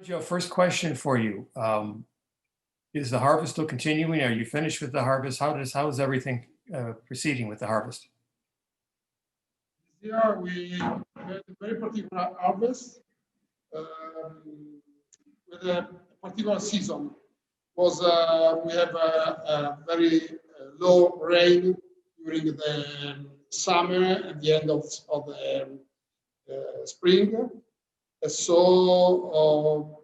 Joe, first question for you. Is the harvest still continuing? Are you finished with the harvest? How is everything proceeding with the harvest? This year we had a very particular harvest with a particular season. Was We have a very low rain during the summer and the end of the spring. So,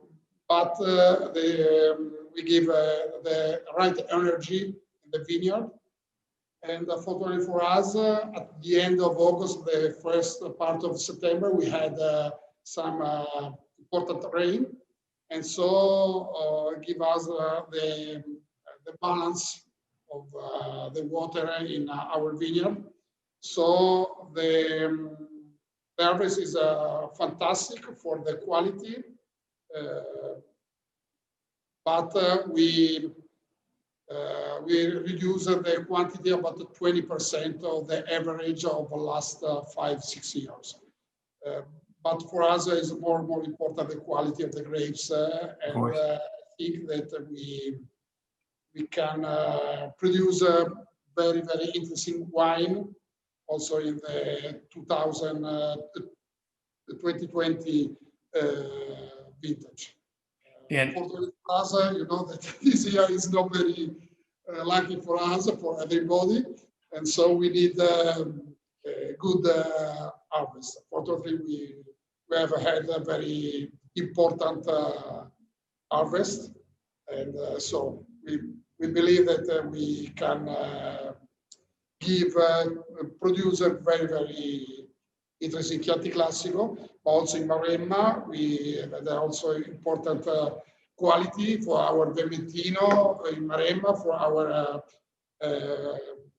we give the right energy in the vineyard. And fortunately for us, at the end of August, the first part of September, we had some important rain, and so give us the balance of the water in our vineyard. So the harvest is fantastic for the quality, but we reduce the quantity about 20% of the average of the last 5-6 years. But for us, it's more important the quality of the grapes, and I think that we can produce a very interesting wine also in the 2020 vintage. And For us, you know that this year is not very lucky for us, for everybody, and so we need a good harvest. Fortunately, we have had a very important harvest, and so we believe that we can produce a very interesting Chianti Classico. Also in Maremma, we had also important quality for our Vermentino in Maremma, for our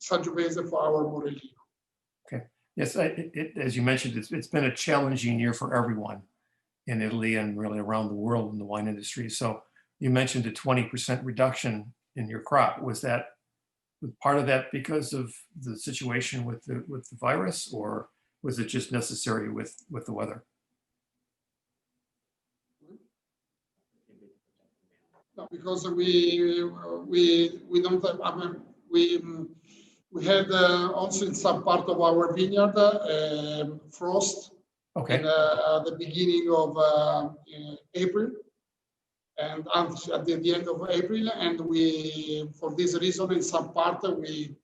Sangiovese, for our Morellino. okay, yes, as you mentioned, it's been a challenging year for everyone in Italy and really around the world in the wine industry. So you mentioned a 20% reduction in your crop. Was part of that because of the situation with the virus, or was it just necessary with the weather? No, because we don't have. I mean, we had also in some part of our vineyard frost. Okay. In the beginning of April, and at the end of April, and for this reason, in some part we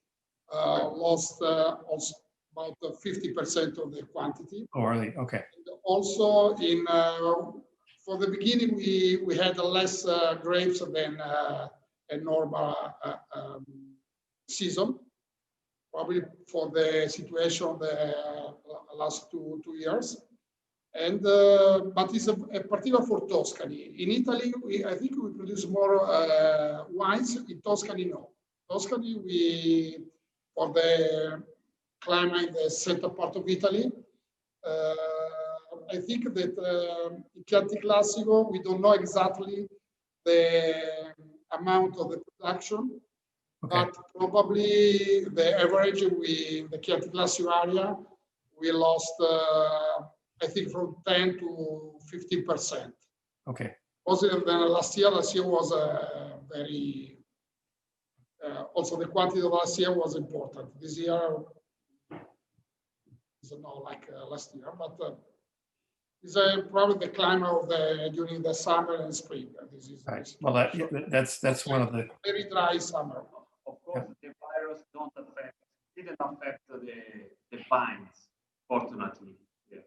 lost also about 50% of the quantity. Oh, really? Okay. And also for the beginning, we had less grapes than a normal season, probably for the situation of the last two years. And but it's a particular for Tuscany. In Italy, I think we produce more wines. In Tuscany, no. Tuscany, for the climate, the center part of Italy, I think that in Chianti Classico, we don't know exactly the amount of the production, okay, but probably the average in the Chianti Classico area, we lost, I think, from 10 to 15%. Okay. Positive than last year. Last year was very, also the quantity of last year was important. This year is not like last year, but it's probably the climate of during the summer and spring. This is right. Well, that's one of the very dry summer. Of course, the virus didn't affect the vines, fortunately. Yeah.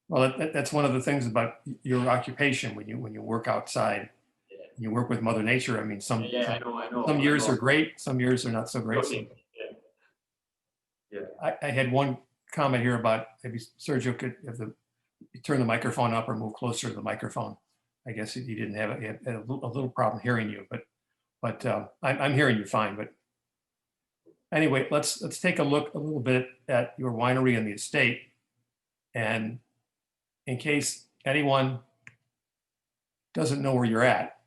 Well, that's one of the things about your occupation when you work outside. Yeah. You work with Mother Nature. I mean, I know. Some years are great, some years are not so great. Okay. Yeah. I had one comment here about maybe Sergio could you turn the microphone up or move closer to the microphone. I guess he didn't have he had a little problem hearing you, but I'm hearing you fine. But anyway, let's take a look a little bit at your winery and the estate, and in case anyone doesn't know where you're at,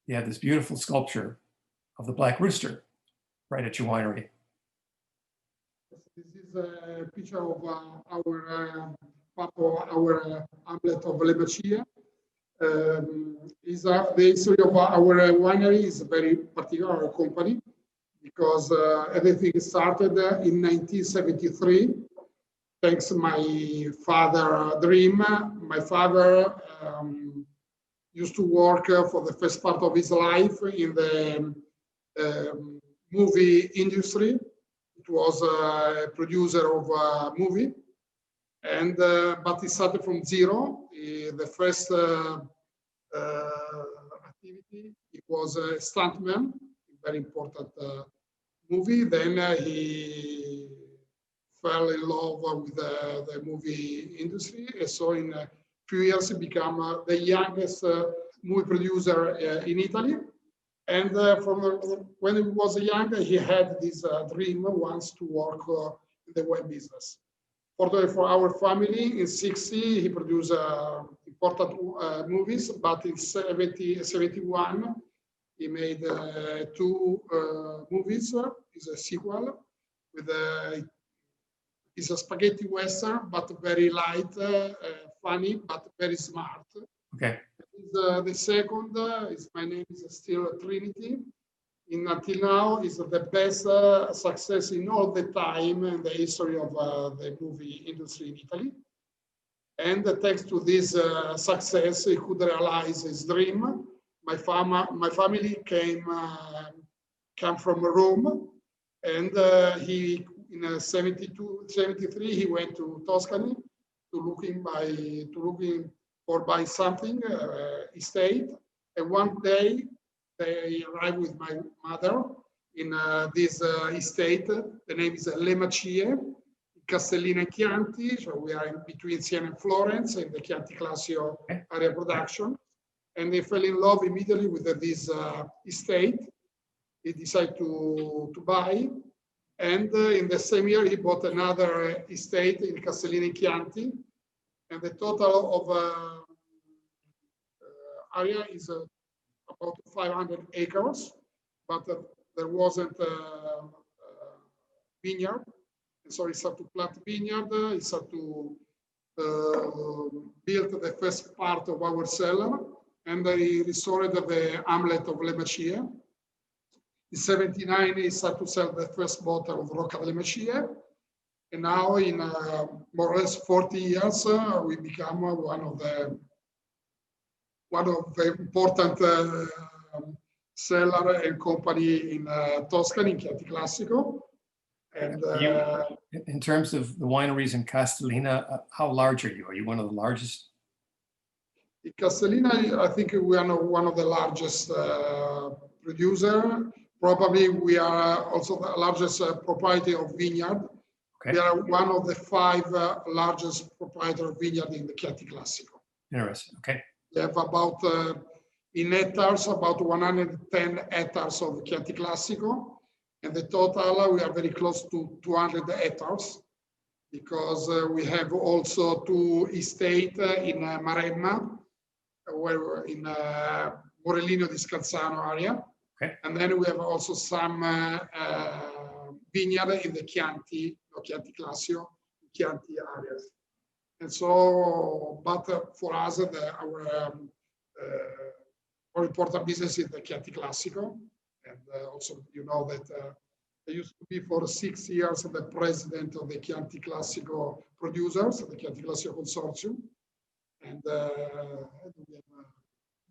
you have this beautiful sculpture of the Black Rooster right at your winery. This is a picture of our part of our hamlet of Le Macie. The history of our winery is a very particular company because everything started in 1973. Thanks to my father dream. My father used to work for the first part of his life in the movie industry. It was a producer of a movie, and but he started from zero. The first activity, it was a stuntman, very important movie. Then he fell in love with the movie industry, and so in a few years he became the youngest movie producer in Italy. And from when he was young, he had this dream once to work in the wine business. Fortunately for our family, in 60, he produced important movies, but in 71, he made two movies. It's a sequel with it's a spaghetti western, but very light, funny, but very smart. Okay. The second is My Name is Still Trinity. Until now, is the best success in all the time in the history of the movie industry in Italy. And thanks to this success, he could realize his dream. My family came from Rome, and he in 73 he went to Tuscany looking for buy something. Estate, and one day they arrived with my mother in this estate. The name is Le Macie, Castellina, Chianti. So we are in between Siena and Florence in the Chianti Classico area production. And they fell in love immediately with this estate. He decided to buy. And in the same year, he bought another estate in Castellina, Chianti. And the total of area is about 500 acres, but there wasn't vineyard. And so he started to plant vineyard, he started to build the first part of our cellar, and he restored the hamlet of Le Macie. In 79, he started to sell the first bottle of Rocca Delle Macie. And now in more or less 40 years, we become one of the important seller and company in Tuscany, in Chianti Classico. And in terms of the wineries in Castellina, how large are you? Are you one of the largest? In Castellina, I think we are one of the largest producer. Probably we are also the largest proprietor of vineyard. Okay. We are one of the 5 largest proprietor of vineyard in the Chianti Classico. Interesting. Okay. We have about in hectares, about 110 hectares of Chianti Classico. And the total, we are very close to 200 hectares because we have also 2 estates in Maremma, where in Morellino di Scalzano area. Okay. And then we have also some vineyard in the Chianti, Chianti Classico, Chianti areas. And so, but for us, our more important business is the Chianti Classico. And also, you know that I used to be for 6 years the president of the Chianti Classico producers, the Chianti Classico Consortium. And we have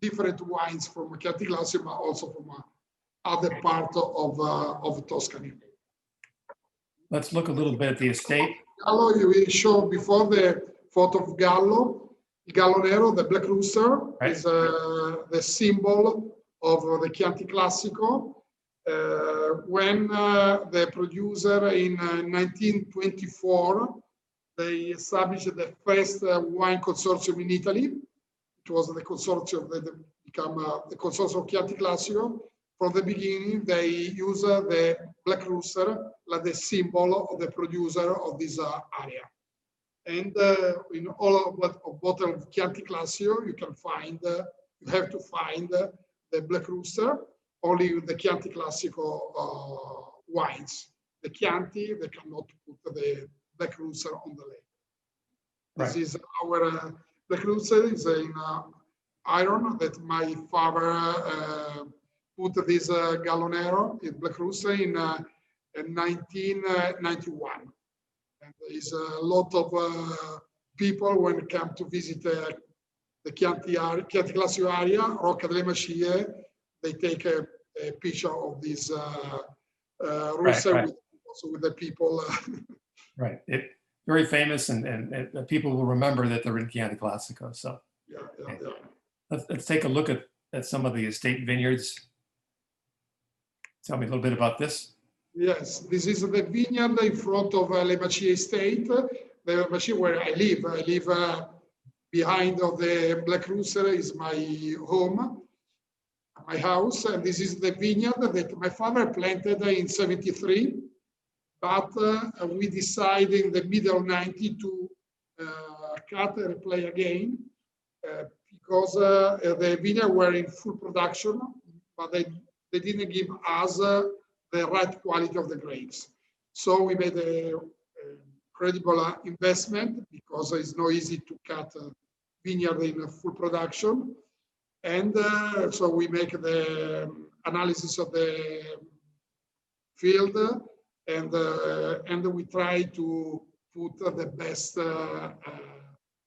different wines from Chianti Classico, but also from other part of Tuscany. Let's look a little bit at the estate. Gallo, we showed before the photo of Gallo. Gallo Nero, the black rooster, right, is the symbol of the Chianti Classico. When the producer in 1924, they established the first wine consortium in Italy. It was the consortium that became the consortium of Chianti Classico. From the beginning, they use the black rooster like the symbol of the producer of this area. And in all of bottle of Chianti Classico, you can find, you have to find the black rooster only with the Chianti Classico wines. The Chianti, they cannot put the black rooster on the label. This Right. is our Black Rooster is in iron that my father put this Gallonero in Black Rooster in 1991. And there is a lot of people when come to visit the Chianti Classico area, Rocca Delle Macie, they take a picture of this rooster Right. with, also with the people. Right. Very famous, and people will remember that they're in Chianti Classico. So Yeah. let's take a look at some of the estate vineyards. Tell me a little bit about this. Yes, this is the vineyard in front of Le Macie estate, the Macie where I live. I live behind of the Black Rooster is my home, my house, and this is the vineyard that my father planted in 73. But we decided in the middle of 90 to cut and replay again because the vineyard were in full production, but they didn't give us the right quality of the grapes. So we made a credible investment because it's not easy to cut a vineyard in full production. And so we make the analysis of the field and we try to put the best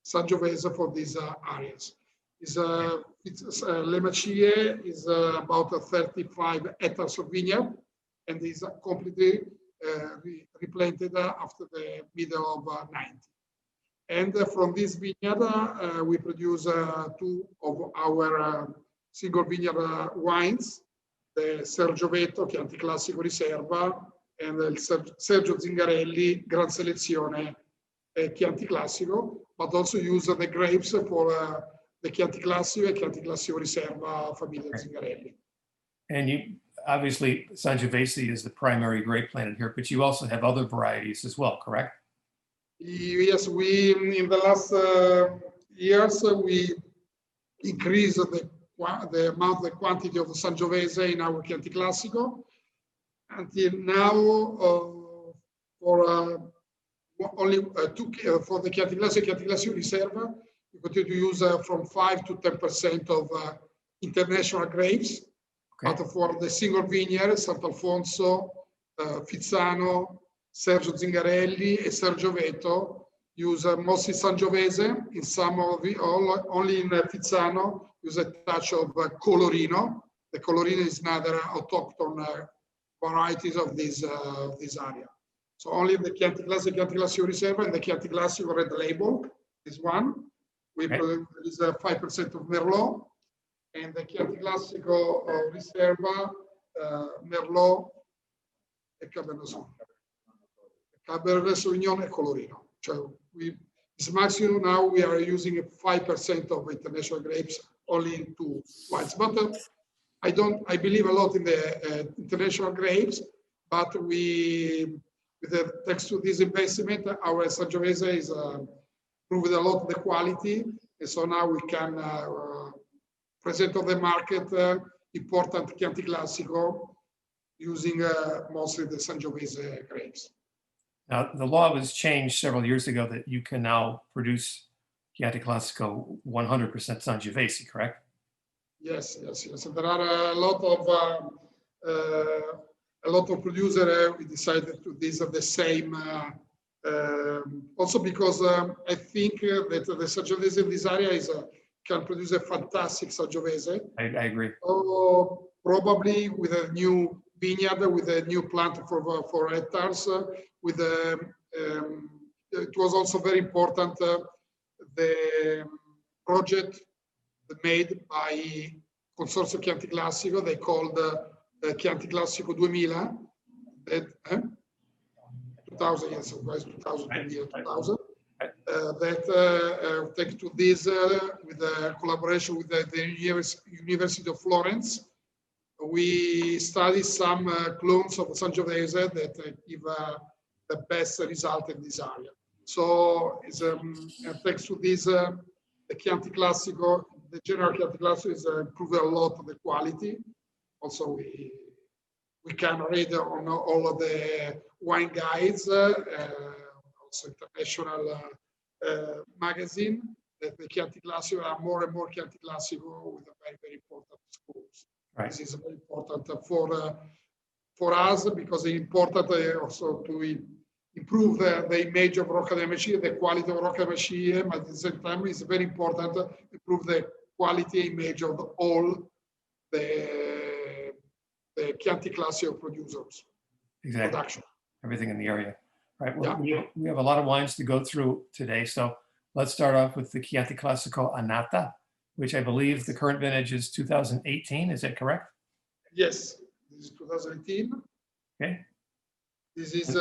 Sangiovese for these areas. Le Macie is about 35 hectares of vineyard and is completely replanted after the middle of 90. And from this vineyard, we produce two of our single vineyard wines, the Sergio Chianti Classico Riserva, and the Sergio Zingarelli, Gran Selezione, Chianti Classico, but also use the grapes for the Chianti Classico and Chianti Classico Riserva Famiglia Zingarelli. And you obviously Sangiovese is the primary grape planted here, but you also have other varieties as well, correct? Yes, we in the last years we increased the amount, the quantity of the Sangiovese in our Chianti Classico. Until now, for only for the Chianti Classico Riserva, we continue to use from 5 to 10% of international grapes. Okay. But for the single vineyard, Sant'Alfonso, Fizzano, Sergio Zingarelli, and Sergio Veto use mostly Sangiovese. In some of the, only in Fizzano, use a touch of Colorino. The Colorino is another autochthon varieties of this area. So only the Chianti Classico Riserva and the Chianti Classico red label is one. We produce 5% of Merlot, and the Chianti Classico Riserva, Merlot, e Cabernet Sauvignon e Colorino. So this maximum now we are using 5% of international grapes only in two wines. But I believe a lot in the international grapes, but thanks to this investment, our Sangiovese is improved a lot the quality, and so now we can present on the market important Chianti Classico using mostly the Sangiovese grapes. Now, the law was changed several years ago that you can now produce Chianti Classico 100% Sangiovese, correct? Yes. There are a lot of producers. We decided to these are the same. Also because I think that the Sangiovese in this area can produce a fantastic Sangiovese. I agree. So probably with a new vineyard, with a new plant for hectares, it was also very important the project made by Consorzio Chianti Classico. They called Chianti Classico 2000. 2000, yes, it was 2000. That take to this with the collaboration with the University of Florence. We studied some clones of Sangiovese that give the best result in this area. So thanks to this, the Chianti Classico, the general Chianti Classico is improved a lot of the quality. Also, we can read on all of the wine guides, also international magazine that the Chianti Classico are more and more Chianti Classico with a very, very important schools. Right. This is very important for us because it's important also to improve the image of Rocca Delle Macie, the quality of Rocca Delle Macie, but at the same time it's very important to improve the quality image of all the Chianti Classico producers. Exactly. Production. Everything in the area. Right. Well, Yeah. we have a lot of wines to go through today. So let's start off with the Chianti Classico Annata, which I believe the current vintage is 2018. Is that correct? Yes, this is 2018. Okay. This is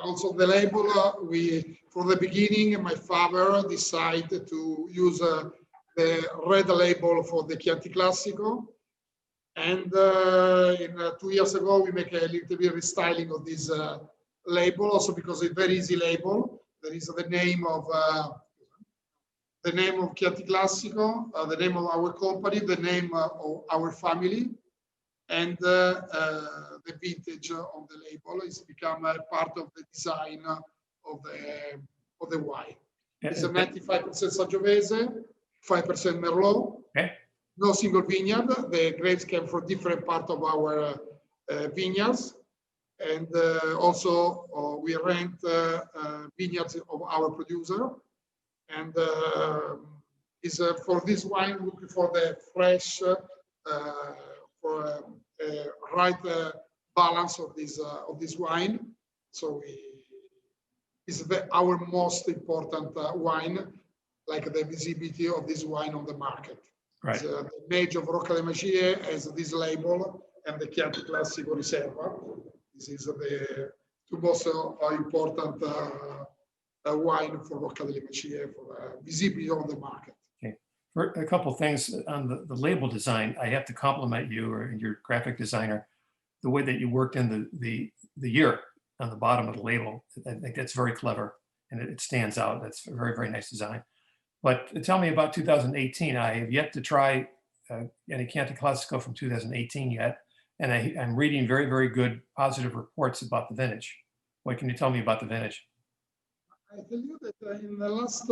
also the label. From the beginning, my father decided to use the red label for the Chianti Classico. And 2 years ago, we make a little bit restyling of this label, also because it's a very easy label. There is the name of Chianti Classico, the name of our company, the name of our family, and the vintage on the label is become a part of the design of the wine. It's a 95% Sangiovese, 5% Merlot. Okay. No single vineyard. The grapes came from different parts of our vineyards. And also we rent vineyards of our producer. And is for this wine, looking for the fresh, for right balance of this wine. So it's our most important wine, like the visibility of this wine on the market. Right. The image of Rocca Delle Macie has this label and the Chianti Classico Riserva. This is the two most important wine for Rocca Delle Macie for visibility on the market. Okay. For a couple of things on the label design, I have to compliment you or your graphic designer, the way that you worked in the year on the bottom of the label. I think that's very clever and it stands out. That's a very, very nice design. But tell me about 2018. I have yet to try any Chianti Classico from 2018 yet. And I'm reading very, very good positive reports about the vintage. What can you tell me about the vintage? I tell you that in the last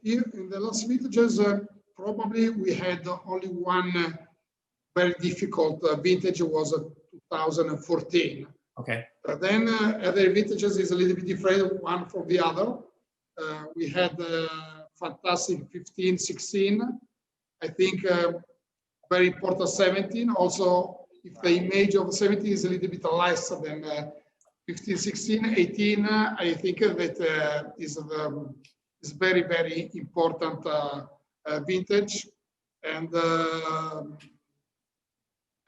year, in the last vintages, probably we had only one very difficult vintage. Was 2014. Okay. Then other vintages is a little bit different one from the other. We had fantastic 15, 16. I think very important 17. Also, if the image of 17 is a little bit less than 15, 16, 18, I think that is very, very important vintage. And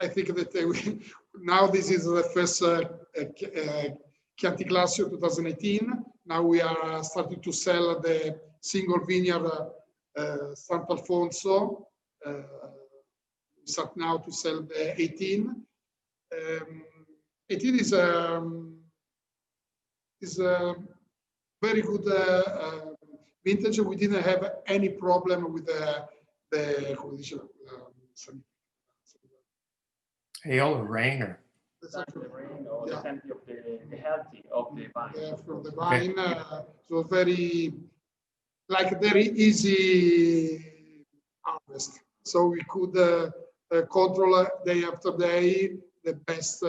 I think that now this is the first Chianti Classico 2018. Now we are starting to sell the single vineyard Sant'Alfonso. We start now to sell the 18. 18 is a very good vintage. We didn't have any problem with the hail or rain or The rain or the quality of the healthy of the vine. Yeah, from the vine, so very easy harvest. So we could control day after day the best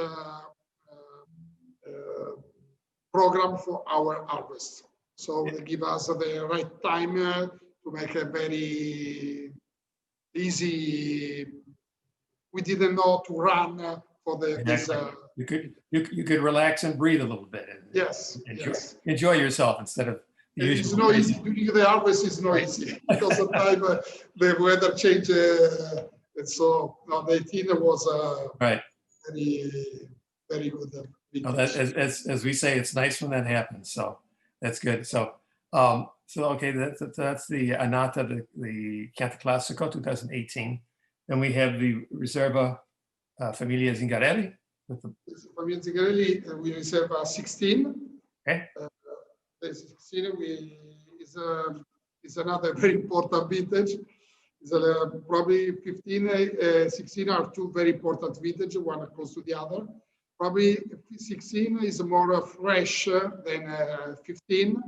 program for our harvest. So they give us the right time to make a very easy. We didn't know to run for the. Exactly. You could relax and breathe a little bit. And yes. Enjoy yourself instead of. It's not easy. During the harvest, it's not easy because sometimes the weather changes. And so the 18 was right. Very, very good. No, as we say, it's nice when that happens. So that's good. So okay, that's the Annata, the Chianti Classico 2018. Then we have the Riserva Famiglia Zingarelli. Famiglia Zingarelli, we reserve 16. Okay. 16 is another very important vintage. It's probably 15, 16 are two very important vintage, one close to the other. Probably 16 is more fresh than 15.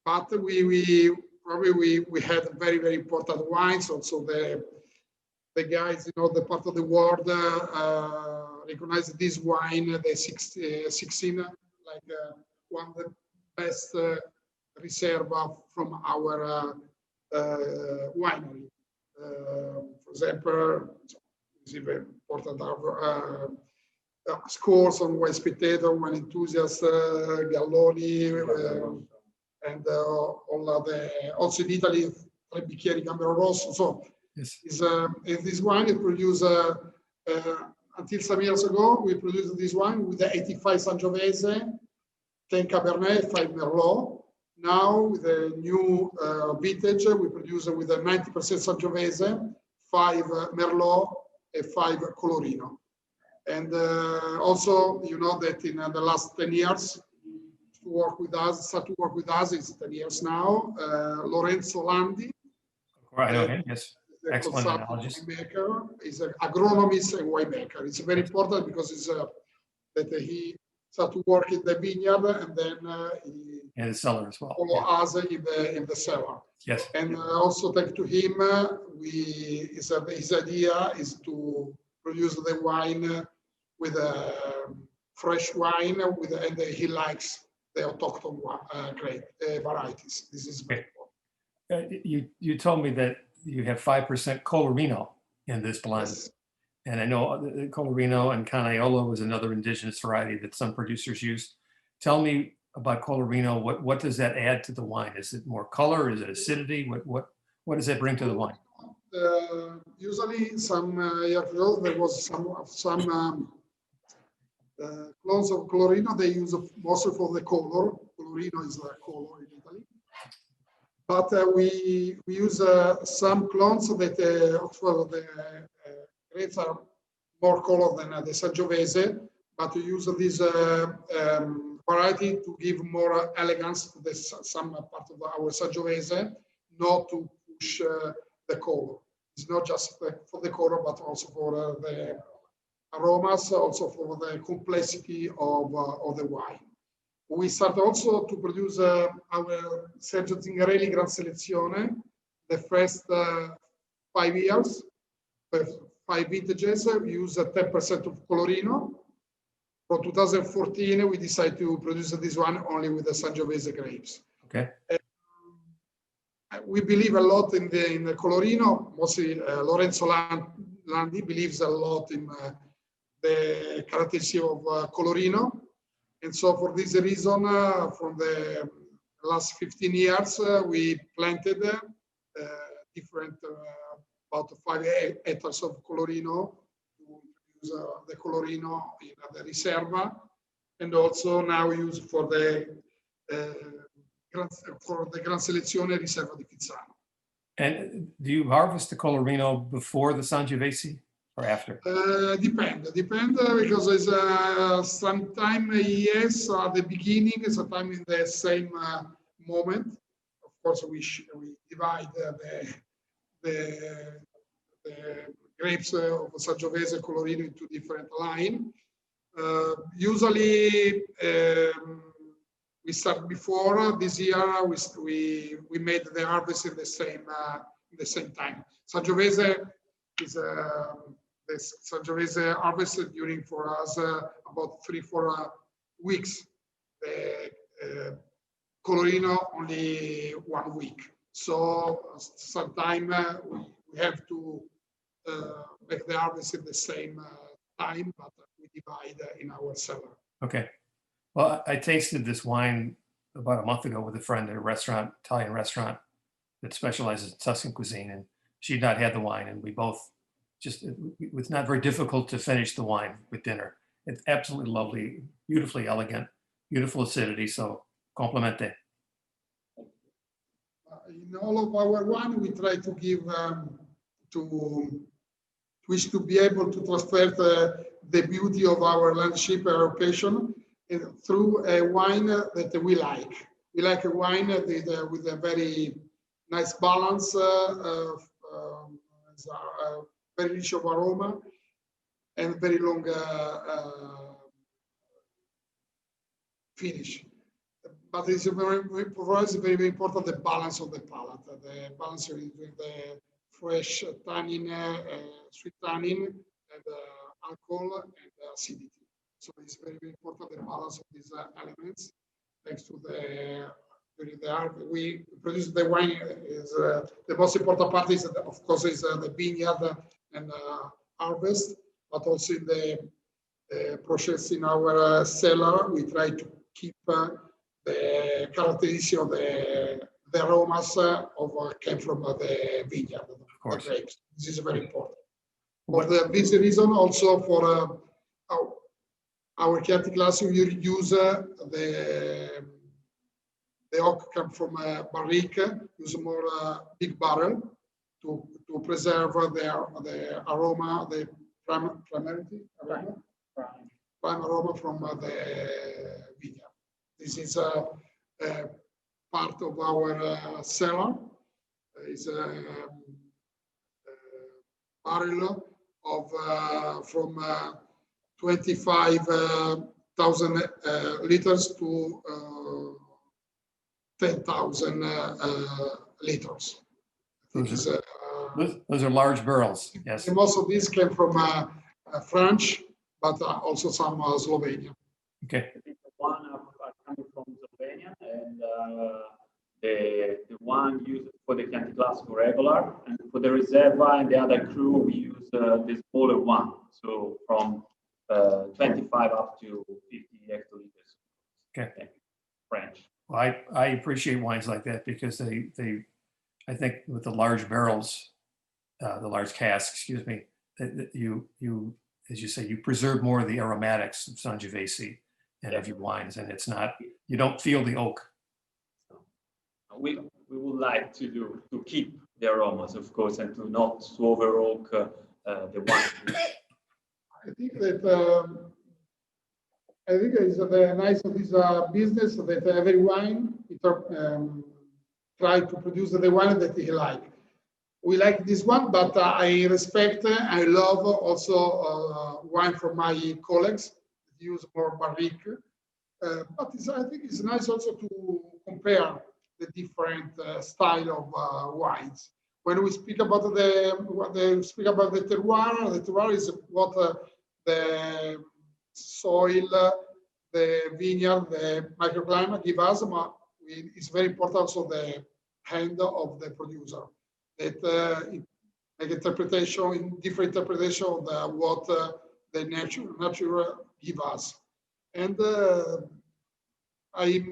But we had very, very important wines. Also the guys in other part of the world recognize this wine, the 16, like one of the best Riserva from our winery. For example, it's even important scores on wine spectator, wine enthusiast, Galloni, and all other, also in Italy, Tre Bicchieri Gambero Rosso. So Yes. this wine is produced until some years ago. We produced this wine with the 85 Sangiovese, 10 Cabernet, 5 Merlot. Now with the new vintage, we produce with a 90% Sangiovese, 5 Merlot, and 5 Colorino. And also, you know that in the last 10 years, start to work with us, it's 10 years now, Lorenzo Landi. I know him, yes. The Excellent consultant enologist. winemaker, is an agronomist and winemaker. It's very important because it's that he started to work in the vineyard and then he And the cellar as well. follow Yeah. us in the cellar. Yes. And also thanks to him, his idea is to produce the wine with a fresh wine and he likes the autochthon grape varieties. This is very important. You told me that you have 5% Colorino in this blend. Yes. And I know Colorino and Canaiolo was another indigenous variety that some producers use. Tell me about Colorino. What does that add to the wine? Is it more color? Is it acidity? What does that bring to the wine? Usually, some years ago, there was some clones of Colorino. They use mostly for the color. Colorino is the color in Italy. But we use some clones that for the grapes are more color than the Sangiovese, but we use this variety to give more elegance to some part of our Sangiovese, not to push the color. It's not just for the color, but also for the aromas, also for the complexity of the wine. We start also to produce our Sergio Zingarelli Gran Selezione, the first 5 years, 5 vintages. We use 10% of Colorino. For 2014, we decided to produce this one only with the Sangiovese grapes. Okay. We believe a lot in the Colorino. Mostly Lorenzo Landi believes a lot in the characteristic of Colorino. And so for this reason, from the last 15 years, we planted different, about 5 hectares of Colorino to use the Colorino in the Riserva. And also now we use for the Gran Selezione Riserva di Fizzano. And do you harvest the Colorino before the Sangiovese or after? Depend because it's sometimes yes at the beginning, sometimes in the same moment. Of course, we divide the grapes of Sangiovese and Colorino into different lines. Usually, we start before. This year, we made the harvest in the same time. Sangiovese is the Sangiovese harvested during for us about 3-4 weeks. The Colorino only 1 week. So sometimes we have to make the harvest in the same time, but we divide in our cellar. Okay. Well, I tasted this wine about a month ago with a friend at a restaurant, Italian restaurant that specializes in Tuscan cuisine, and she'd not had the wine, and we both it was not very difficult to finish the wine with dinner. It's absolutely lovely, beautifully elegant, beautiful acidity. So complimente. In all of our wine, we try to give to be able to transfer the beauty of our landscape, our passion, through a wine that we like. We like a wine with a very nice balance, very rich of aroma, and very long finish. but it's for us very important the balance of the palate, the balance between the fresh tannin, sweet tannin, and alcohol and acidity. So it's very important the balance of these elements. Thanks to during the art, we produce the wine. Is the most important part is of course is the vineyard and harvest, but also in the process in our cellar, we try to keep the characteristic of the aromas came from the vineyard, Of course. the grapes. This is very important. For this reason, also for our Chianti Classico, we use the oak come from barrique, use more big barrel to preserve the aroma, the prime aroma from the vineyard. This is a part of our cellar. Is a barrel of from 25,000 liters to 10,000 liters. Those are large barrels. Yes. And most of these came from French, but also some Slovenia. Okay. One are coming from Slovenia, and the one used for the Chianti Classico regular, and for the Reserva and the other crew, we use the smaller one, so from 25 up to 50 hectoliters. Okay. French. Well, I appreciate wines like that because they I think with the large barrels, the large casks, excuse me, you as you say, you preserve more of the aromatics of Sangiovese and of your wines, and it's not, you don't feel the oak. We would like to keep the aromas, of course, and to not over oak the wine. I think that I think it's very nice of this business that every wine try to produce the wine that he like. We like this one, but I respect, I love also wine from my colleagues that use more barrique. But I think it's nice also to compare the different style of wines. When we speak about the terroir is what the soil, the vineyard, the microclimate give us. But it's very important also the hand of the producer. That make interpretation, different interpretation of what the nature give us. And I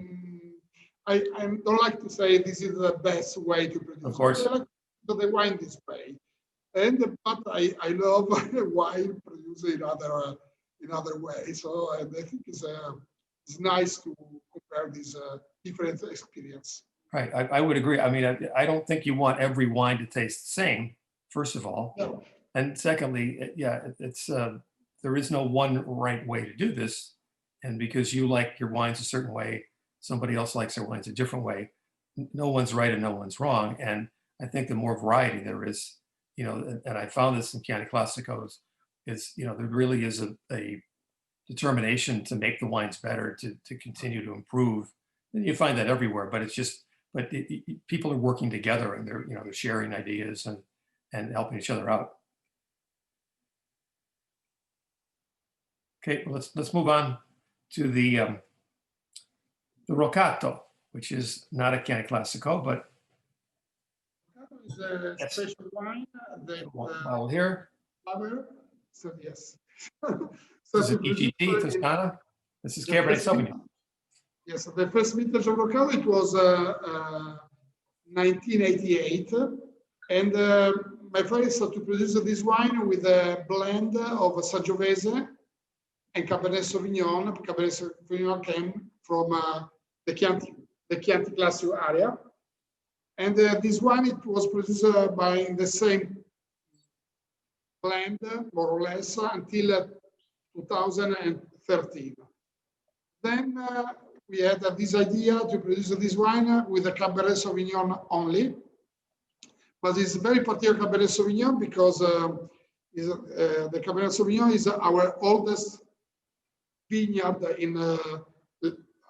don't like to say this is the best way to produce. Of course. I like the wine this way. But I love wine produced in other ways. So I think it's nice to compare these different experience. Right, I would agree. I mean, I don't think you want every wine to taste the same, first of all. No. And secondly, yeah, it's there is no one right way to do this. And because you like your wines a certain way, somebody else likes their wines a different way. No one's right and no one's wrong. And I think the more variety there is, you know, and I found this in Chianti Classicos, is, you know, there really is a determination to make the wines better, to continue to improve. And you find that everywhere, but it's just, but people are working together and they're, you know, they're sharing ideas and helping each other out. Okay, well, let's move on to the Roccato, which is not a Chianti Classico, but It's a special wine that bottle here. So yes. This is EGT Toscana. This is Cabernet Sauvignon. Yes, the first vintage of Roccato, it was 1988, and my father started to produce this wine with a blend of Sangiovese and Cabernet Sauvignon. Cabernet Sauvignon came from the Chianti Classico area, and this wine, it was produced by the same blend, more or less, until 2013. Then we had this idea to produce this wine with a Cabernet Sauvignon only, but it's very particular Cabernet Sauvignon because the Cabernet Sauvignon is our oldest vineyard in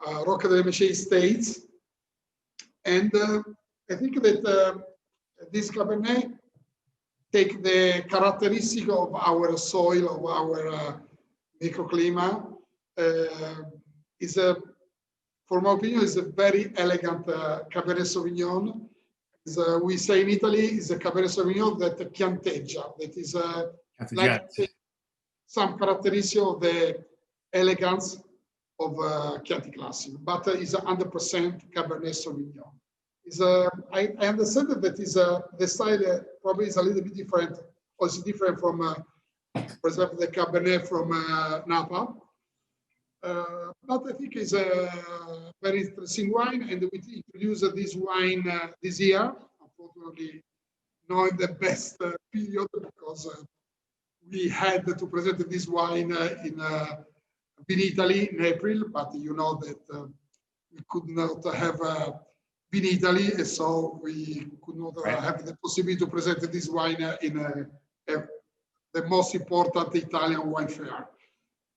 Rocca Delle Macie estates. And I think that this Cabernet take the characteristic of our soil, of our microclimate. Is a, for my opinion, is a very elegant Cabernet Sauvignon. We say in Italy, is a Cabernet Sauvignon that chianteggia, that is like some characteristic of the elegance of Chianti Classico, but is 100% Cabernet Sauvignon. I understand that is the style probably is a little bit different, or it's different from, for example, the Cabernet from Napa. But I think it's a very interesting wine, and we introduced this wine this year. Unfortunately, not the best period because we had to present this wine in Italy in April, but you know that we could not have in Italy, and so we could not have the possibility to present this wine in the most important Italian wine fair.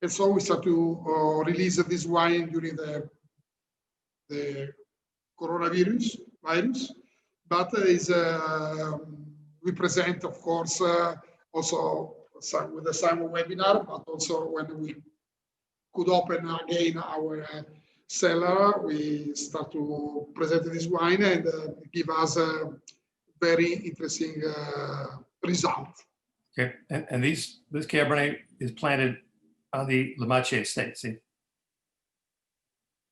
And so we start to release this wine during the coronavirus virus, but we present, of course, also with the same webinar, but also when we could open again our cellar, we start to present this wine and give us a very interesting result. Okay, and this Cabernet is planted on the Le Macie estate, see?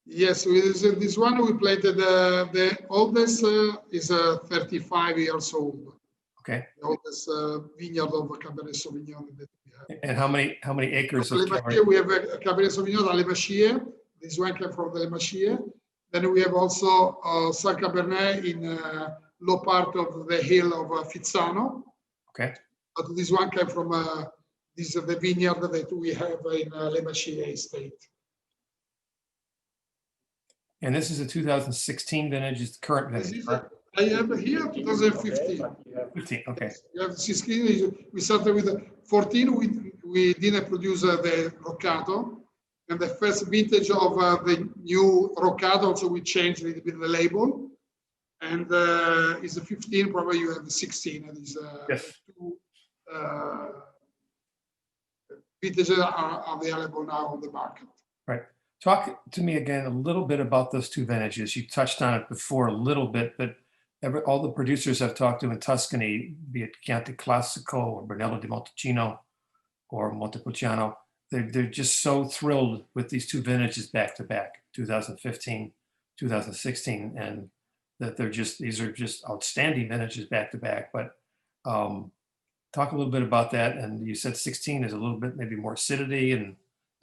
Yes, this one we planted, the oldest is 35 years old. Okay. The oldest vineyard of Cabernet Sauvignon that we have. And how many acres of Cabernet? We have a Cabernet Sauvignon at Le Macie. This one came from the Le Macie. Then we have also some Cabernet in low part of the hill of Fizzano. Okay. But this one came from this the vineyard that we have in Le Macie estate. And this is a 2016 vintage, is the current vintage, right? I have here 2015. 15, okay. We have 16. We started with 14. We didn't produce the Roccato. And the first vintage of the new Roccato, so we changed a little bit the label. And is a 15, probably you have 16. And these yes. Two vintages are available now on the market. Right. Talk to me again a little bit about those two vintages. You touched on it before a little bit, but all the producers I've talked to in Tuscany, be it Chianti Classico or Brunello di Montalcino or Montepulciano, they're just so thrilled with these two vintages back to back, 2015, 2016, and that these are just outstanding vintages back to back. But talk a little bit about that. And you said 16 is a little bit maybe more acidity and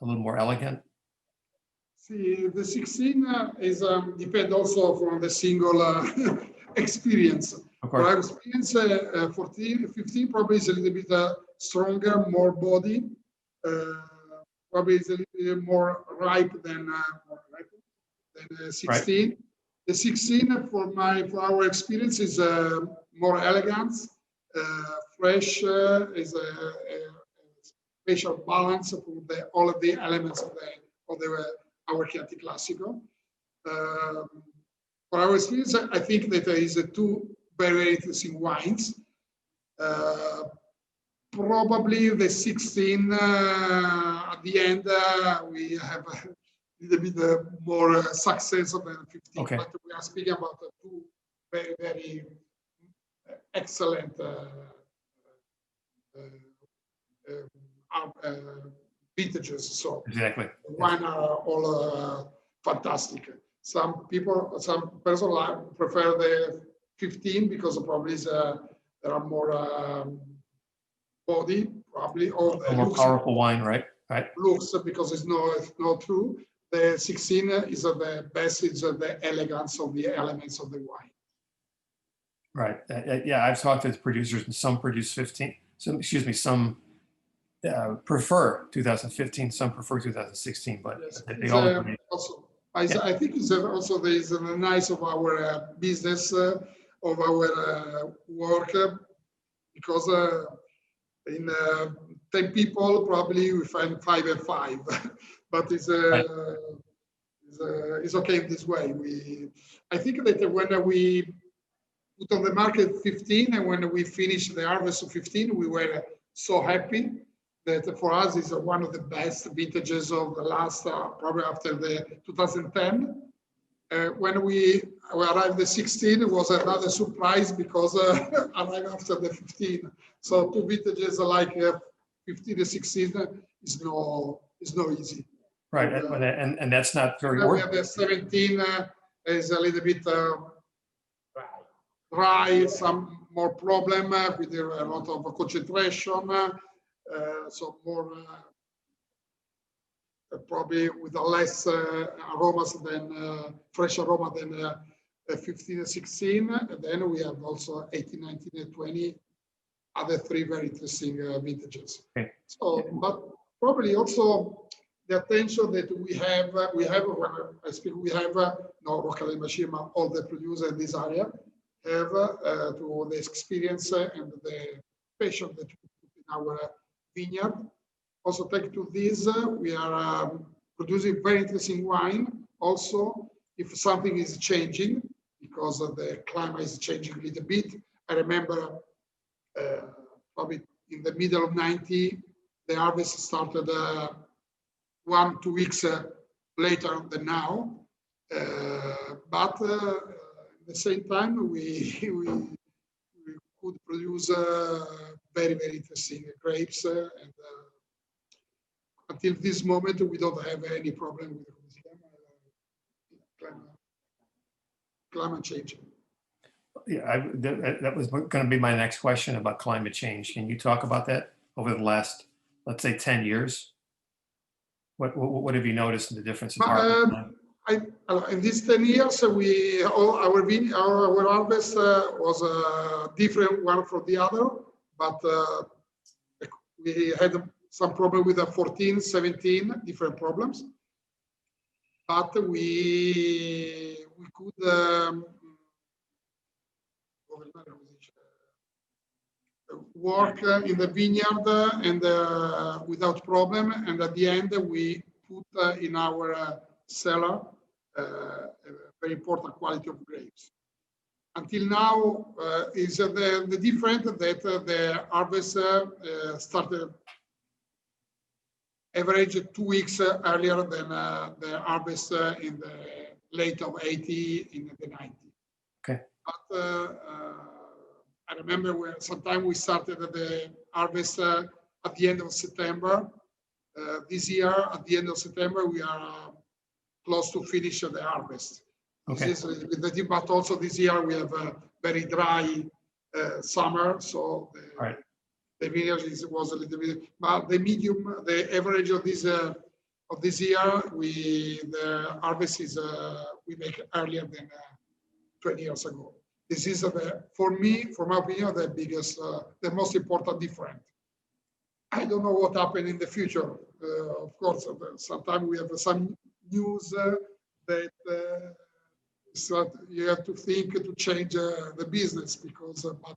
a little more elegant. See, the 16 is depend also from the single experience. For our experience, 15 probably is a little bit stronger, more body. Probably is a little bit more ripe than 16. Right. The 16 for our experience is more elegant, fresh, is a spatial balance of all of the elements of our Chianti Classico. For our experience, I think that there is two very interesting wines. Probably the 16 at the end, we have a little bit more success than 15. Okay. But we are speaking about two very, very excellent vintages. So exactly. Wine are all fantastic. Some person prefer the 15 because probably there are more body, probably, or a more powerful wine, right? Right. Looks because it's not true. The 16 is the best. It's the elegance of the elements of the wine. Right. Yeah, I've talked to producers, and some produce 15. Some prefer 2015. Some prefer 2016. But yes, they all also. I think it's also there is a nice of our business of our work because in 10 people probably we find 5 and 5, but it's is okay this way. I think that when we put on the market 15 and when we finished the harvest of 15, we were so happy that for us is one of the best vintages of the last, probably after the 2010. When we arrived at 16, it was another surprise because arrived after the 15. So two vintages like 15 and 16 is no easy. Right, and that's not very we have the 17 is a little bit dry, some more problem with a lot of concentration, so more probably with a less aromas than fresh aroma than 15 and 16. And then we have also 18, 19, and 20, other three very interesting vintages. Okay. So, but probably also the attention that we have when I speak, we have no Rocca Delle Macie, all the producers in this area have to the experience and the passion that we put in our vineyard. Also, thanks to this, we are producing very interesting wine. Also, if something is changing, because of the climate is changing a little bit. I remember probably in the middle of 90, the harvest started 1-2 weeks later than now. But at the same time, we could produce very, very interesting grapes. And until this moment, we don't have any problem with climate change. Yeah, that was going to be my next question about climate change. Can you talk about that over the last, let's say, 10 years? What have you noticed in the difference in harvest? In these 10 years, our harvest was different one from the other, but we had some problem with the 14, 17 different problems. But we could work in the vineyard and without problem. And at the end, we put in our cellar a very important quality of grapes. Until now, is the difference that the harvest started average 2 weeks earlier than the harvest in the late of 80 in the 90. Okay. But I remember when sometime we started the harvest at the end of September. This year, at the end of September, we are close to finish the harvest. Okay. This is with the, but also this year we have a very dry summer, so the vineyard was a little bit. But the medium, the average of this year, the harvest is we make earlier than 20 years ago. This is for me, from my opinion, the biggest, the most important difference. I don't know what happened in the future. Of course, sometimes we have some news that so you have to think to change the business because, but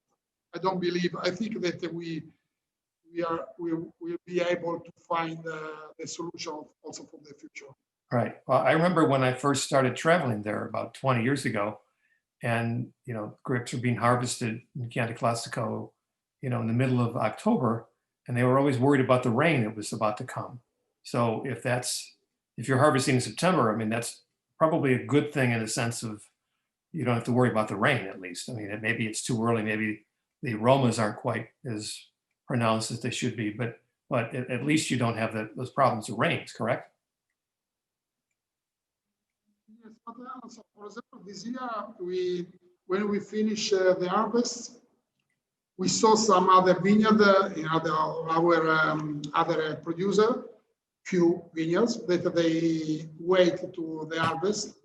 I don't believe. I think that we will be able to find the solution also for the future. Right. Well, I remember when I first started traveling there about 20 years ago, and grapes were being harvested in Chianti Classico, in the middle of October, and they were always worried about the rain that was about to come. So if you're harvesting in September, I mean, that's probably a good thing in the sense of you don't have to worry about the rain, at least. I mean, maybe it's too early, maybe the aromas aren't quite as pronounced as they should be, but at least you don't have those problems of rains, correct? Yes, but also, for example, this year when we finish the harvest, we saw some other vineyard, our other producer, few vineyards that they wait to the harvest.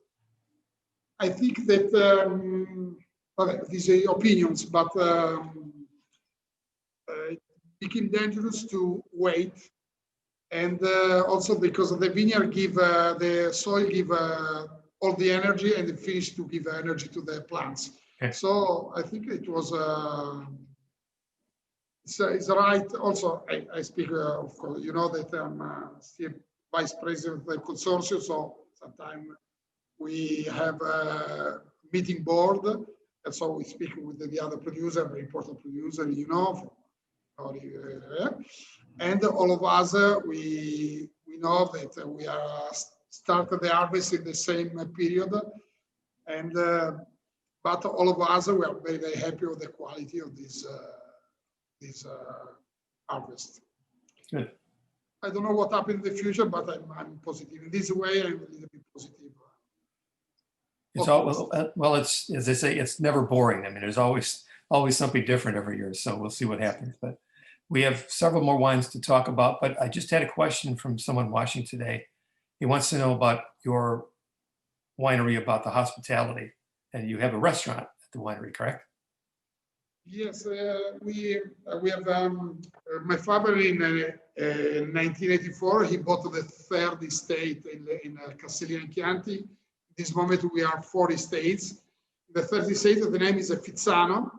I think that these are opinions, but it became dangerous to wait, and also because the vineyard the soil give all the energy, and the fish to give energy to the plants. Okay. So I think it was it's right. Also, I speak of course, that I'm still vice president of the consortium, so Sometimes we have a meeting board, and so we speak with the other producer, very important producer, you know, and all of us, we know that we are started the harvest in the same period, and but all of us, we are very, very happy with the quality of this harvest. Good. I don't know what happened in the future, but I'm positive. In this way, I'm a little bit positive. It's all, well, it's, as they say, it's never boring. I mean, there's always something different every year. So we'll see what happens. But we have several more wines to talk about. But I just had a question from someone watching today. He wants to know about your winery, about the hospitality. And you have a restaurant at the winery, correct? Yes, we have my father in 1984. He bought the third estate in Castellina, Chianti. At this moment, we are 4 estates. The third estate, the name is Fizzano.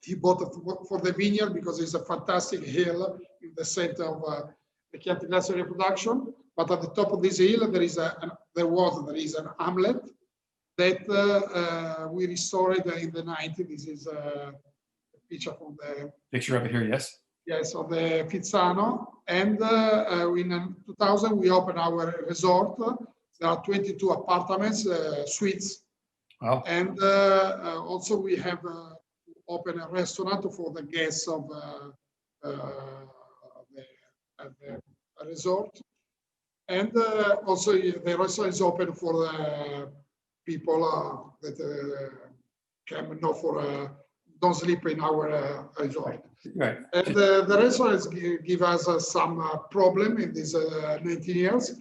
He bought it for the vineyard because it's a fantastic hill in the center of the Chianti Classico production. But at the top of this hill, there is an hamlet that we restored in the 90s. This is a picture from the picture of it here, yes? Yes, of the Fizzano. And in 2000, we opened our resort. There are 22 apartments, suites. Wow. And also we have opened a restaurant for the guests of the resort. And also the restaurant is open for the people that can not for don't sleep in our resort. Right. And the restaurant has give us some problem in these 19 years,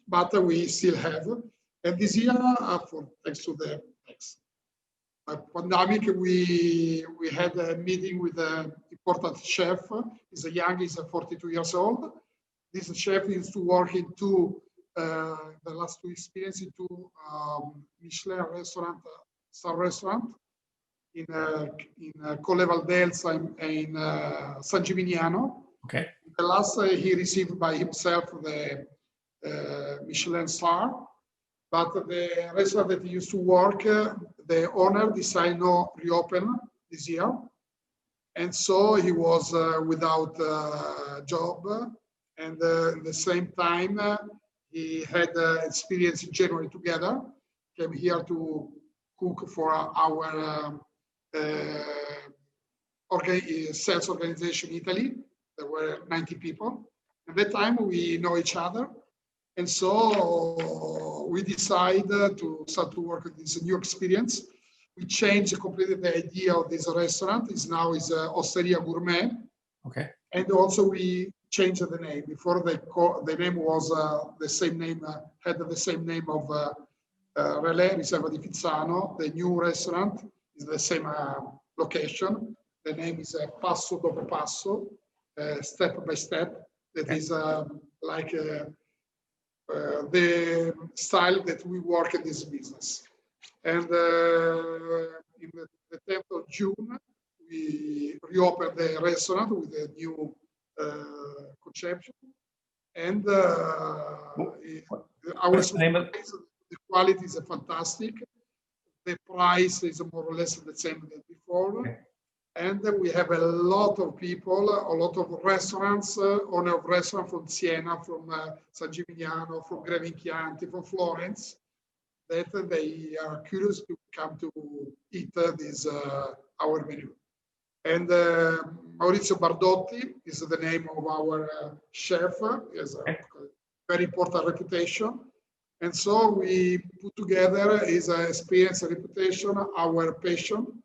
but we still have. And this year, thanks to the pandemic, we had a meeting with an important chef. He's young, he's 42 years old. This chef is to work in the last 2 experience in 2 Michelin restaurant, star restaurant in Colle Valdelsa in San Gimignano. Okay. The last he received by himself the Michelin star, but the restaurant that he used to work, the owner decided not reopen this year, and so he was without a job. And at the same time, he had experience in January together, came here to cook for our sales organization in Italy. There were 90 people. At that time, we know each other. And so we decided to start to work with this new experience. We changed completely the idea of this restaurant. It's now Osteria Gourmet. Okay. And also we changed the name. Before the name was the same name, had the same name of Relais Riserva di Fizzano. The new restaurant is the same location. The name is Passo dopo Passo, step by step. That is like the style that we work in this business. And in the 10th of June, we reopened the restaurant with a new conception. And our the quality is fantastic. The price is more or less the same as before. Okay. And we have a lot of people, a lot of restaurants, owner of restaurants from Siena, from San Gimignano, from Gran Chianti, from Florence, that they are curious to come to eat this our menu. And Maurizio Bardotti is the name of our chef. He has a very important reputation. And so we put together his experience, reputation, our passion.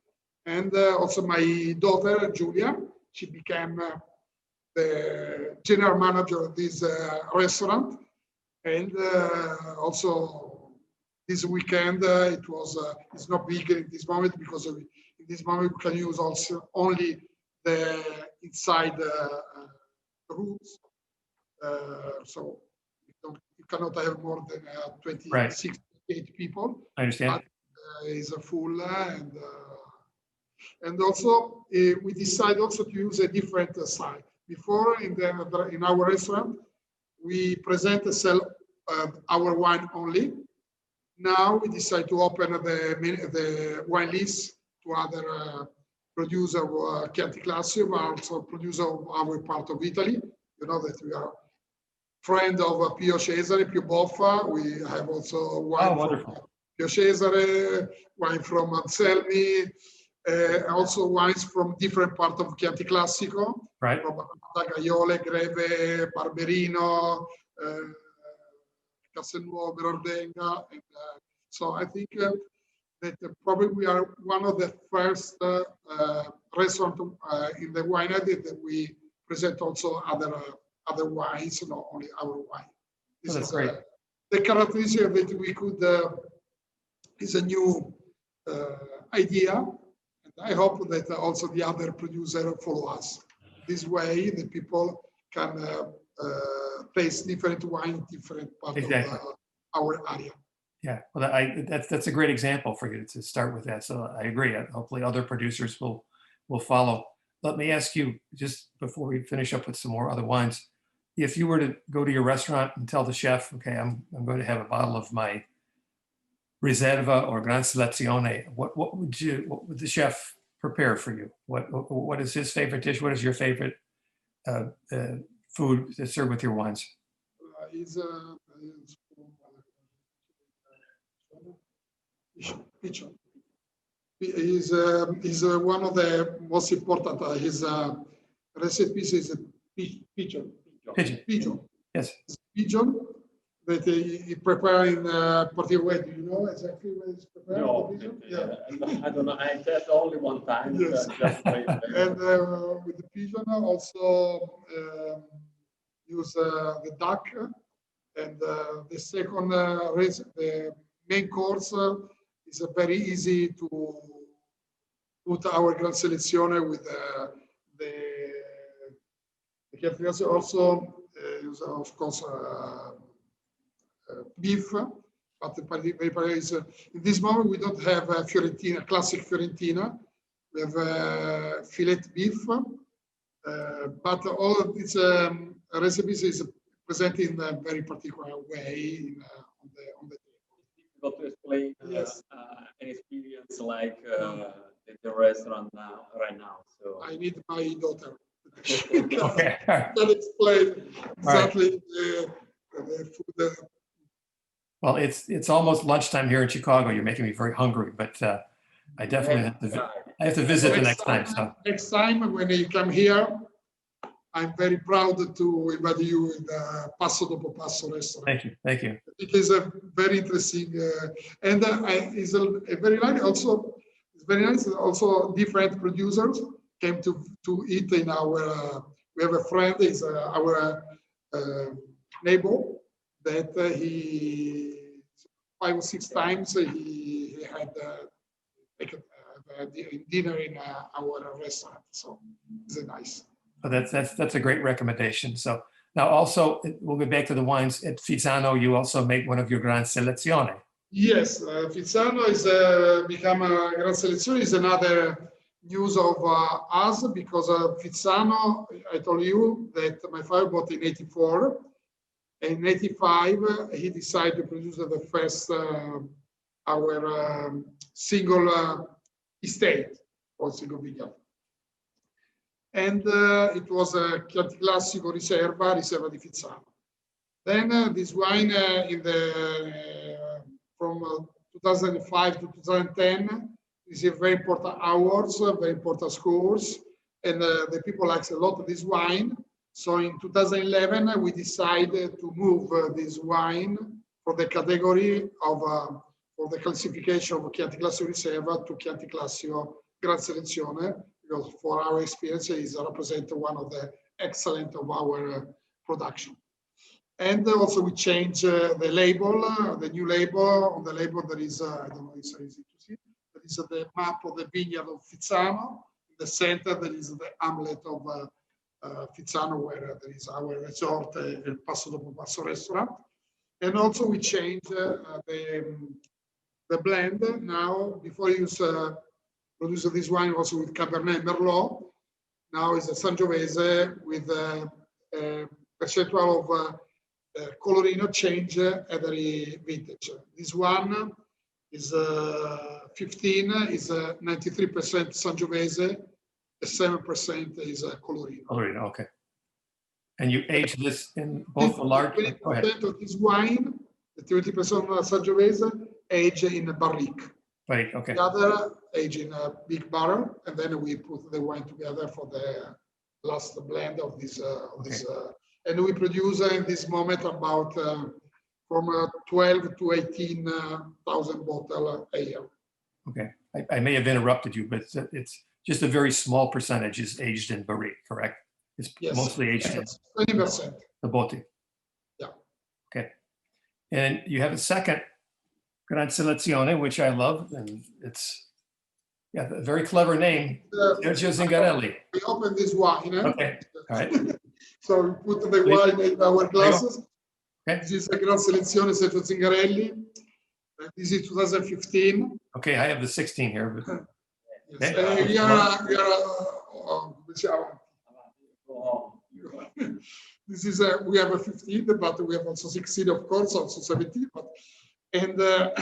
And also my daughter, Julia, she became the general manager of this restaurant. And also this weekend, it's not big in this moment because in this moment we can use also only the inside rooms. So you cannot have more than 26, 28 people. I understand. But, it's full and also we decided also to use a different side. Before in our restaurant, we present and sell our wine only. Now we decide to open the wine list to other producer of Chianti Classico, but also producer of our part of Italy. You know that we are friend of Pio Cesare, Pio Boffa. We have also wine from Pio Cesare, wine from Anselmi, also wines from different parts of Chianti Classico, right? From Gaiole, Greve, Barberino, Castelnuovo, Ordenga. And, so I think that probably we are one of the first restaurants in the winery that we present also other wines, not only our wine. This is great. The characteristic that we could is a new idea, and I hope that also the other producer follow us. This way, the people can taste different wine in different parts of our area. Yeah, well, that's a great example for you to start with that. So I agree. Hopefully, other producers will follow. Let me ask you, just before we finish up with some more other wines, if you were to go to your restaurant and tell the chef, okay, I'm going to have a bottle of my Riserva or Gran Selezione, what would the chef prepare for you? What is his favorite dish? What is your favorite food to serve with your wines? Pigeon. Is one of the most important. His recipes is pigeon. Pigeon. Yes. Pigeon that he prepare in a particular way. Do you know exactly what it's prepared? No, I don't know. I tasted only one time. Yes. And with the pigeon also use the duck, and the second the main course is very easy to put our Gran Selezione with the Chianti also use of course beef, but is in this moment we don't have a Fiorentina, classic Fiorentina. We have fillet beef, but all of its recipes is presented in a very particular way on the Difficult to explain yes. An experience like the restaurant right now. So I need my daughter. Okay. Can explain exactly the food. Well, it's almost lunchtime here in Chicago. You're making me very hungry, but I definitely have to visit the next time. So next time when you come here, I'm very proud to invite you in the Passo Dopo Passo restaurant. thank you, thank you. It is a very interesting, and it's a very nice. Also, it's very nice. Also, different producers came to eat in our. We have a friend, is our neighbor that he 5 or 6 times he had dinner in our restaurant. So it's nice. But that's a great recommendation. So now also we'll get back to the wines. At Fizzano, you also make one of your Gran Selezione. Yes, Fizzano is become a Gran Selezione is another news of us because Fizzano, I told you that my father bought in '84. In '85, he decided to produce the first our single estate or single vineyard. And it was a Chianti Classico Riserva di Fizzano. Then this wine from 2005 to 2010 is a very important awards, very important scores, and the people like a lot of this wine. So in 2011, we decided to move this wine for the category of for the classification of Chianti Classico Riserva to Chianti Classico Gran Selezione, because for our experience is represent one of the excellent of our production. And also we change the label, the new label. On the label there is, I don't know if it's easy to see, there is the map of the vineyard of Fizzano. In the center there is the hamlet of Fizzano, where there is our resort, El Passo Dopo Passo restaurant. And also we change the blend now. Before you produce this wine also with Cabernet Merlot. Now is a Sangiovese with a percentual of colorino change every vintage. This one is 15, is 93% Sangiovese, 7% is colorino. Colorino, okay. And you age this in both the large. Go ahead. 20% of this wine, the 20% of Sangiovese, age in a barrique. Right, okay. The other age in a big barrel, and then we put the wine together for the last blend of this. And we produce in this moment about from 12 to 18,000 bottles a year. Okay, I may have interrupted you, but it's just a very small percentage is aged in barrique, correct? It's mostly aged in 20%. the botti. Yeah. Okay. And you have a second Gran Selezione, which I love, and it's a very clever name, Sergio Zingarelli. We open this wine. Okay, all right. So we put the wine in our glasses. Okay. This is a Gran Selezione Sergio Zingarelli. This is 2015. Okay, I have the 16 here. But, Yes. okay. This is we have a 15, but we have also 16, of course, also 17. But and the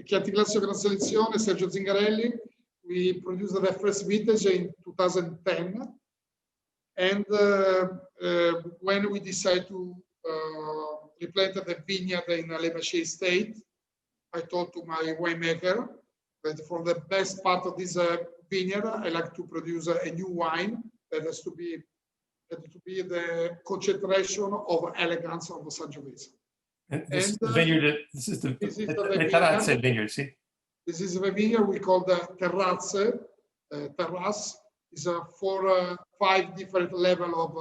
Chianti Classico Gran Selezione Sergio Zingarelli, we produced the first vintage in 2010. And when we decided to replant the vineyard in Le Macie estate, I told to my winemaker that for the best part of this vineyard, I like to produce a new wine that has to be the concentration of elegance of the Sangiovese. This vineyard, this is the Terrazze vineyard, see? This is the vineyard we call the Terrazze. Terrace is for 5 different level of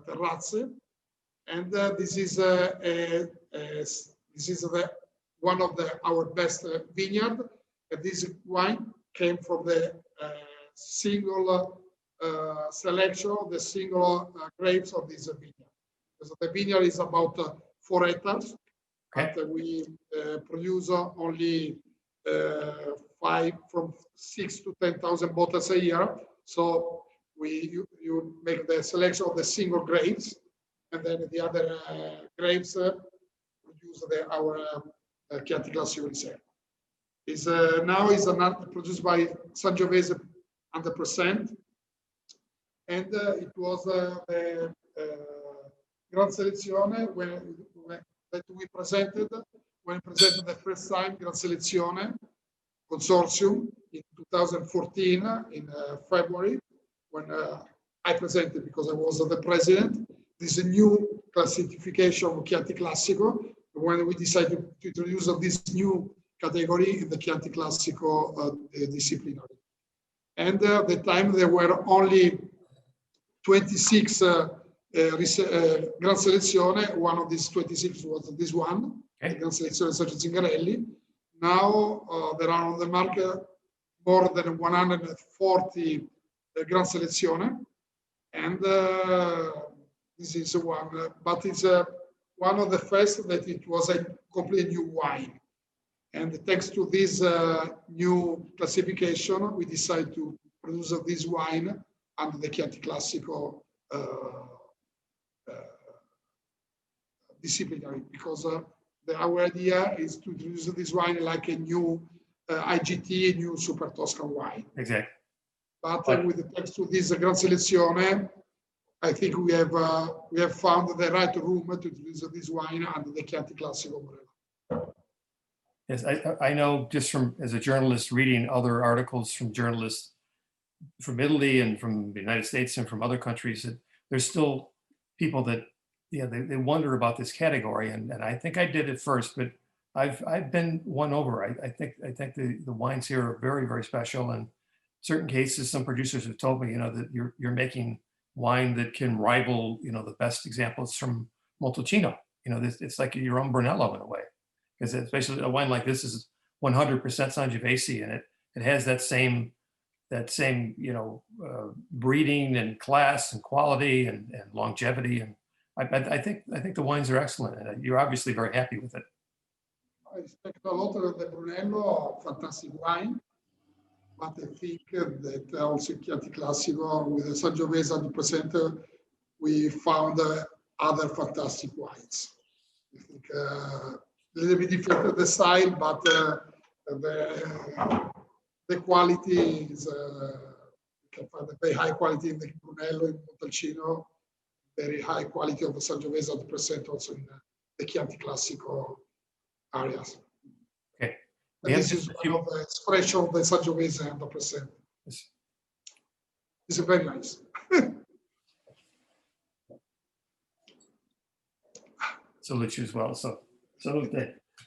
terrazze, and this is one of our best vineyard. And this wine came from the single selection of the single grapes of this vineyard. So the vineyard is about 4 hectares, okay. But we produce only from 6 to 10,000 bottles a year. So you make the selection of the single grapes, and then the other grapes produce our Chianti Classico Reserve. Now is produced by Sangiovese 100%, and it was the Gran Selezione that we presented when presented the first time Gran Selezione Consortium in 2014 in February, when I presented, because I was the president, this new classification of Chianti Classico, when we decided to introduce this new category in the Chianti Classico disciplinary. And at the time there were only 26 Gran Selezione. One of these 26 was this one, okay. Gran Selezione Sergio Zingarelli. Now there are on the market more than 140 Gran Selezione, and this is one, but it's one of the first that it was a completely new wine. And thanks to this new classification, we decided to produce this wine under the Chianti Classico disciplinary, because our idea is to introduce this wine like a new IGT, new Super Toscan wine. Exactly. But with thanks to this Gran Selezione, I think we have found the right room to introduce this wine under the Chianti Classico umbrella. Yes, I know just from as a journalist reading other articles from journalists from Italy and from the United States and from other countries that there's still people that they wonder about this category, and I think I did it first, but I've been won over. I think the wines here are very, very special, and in certain cases some producers have told me that you're making wine that can rival the best examples from Montalcino. It's like your own Brunello in a way, because especially a wine like this is 100% Sangiovese, and it has that same breeding and class and quality and longevity, and I think the wines are excellent, and you're obviously very happy with it. I respect a lot of the Brunello, fantastic wine, but I think that also Chianti Classico with the Sangiovese 100%, we found other fantastic wines. I think a little bit different the style, but the quality is you can find a very high quality in the Brunello, in Montalcino, very high quality of the Sangiovese at percent also in the Chianti Classico areas. Okay. And this is one of the expression of the Sangiovese 100%. Yes. It's very nice. Salute you as well. So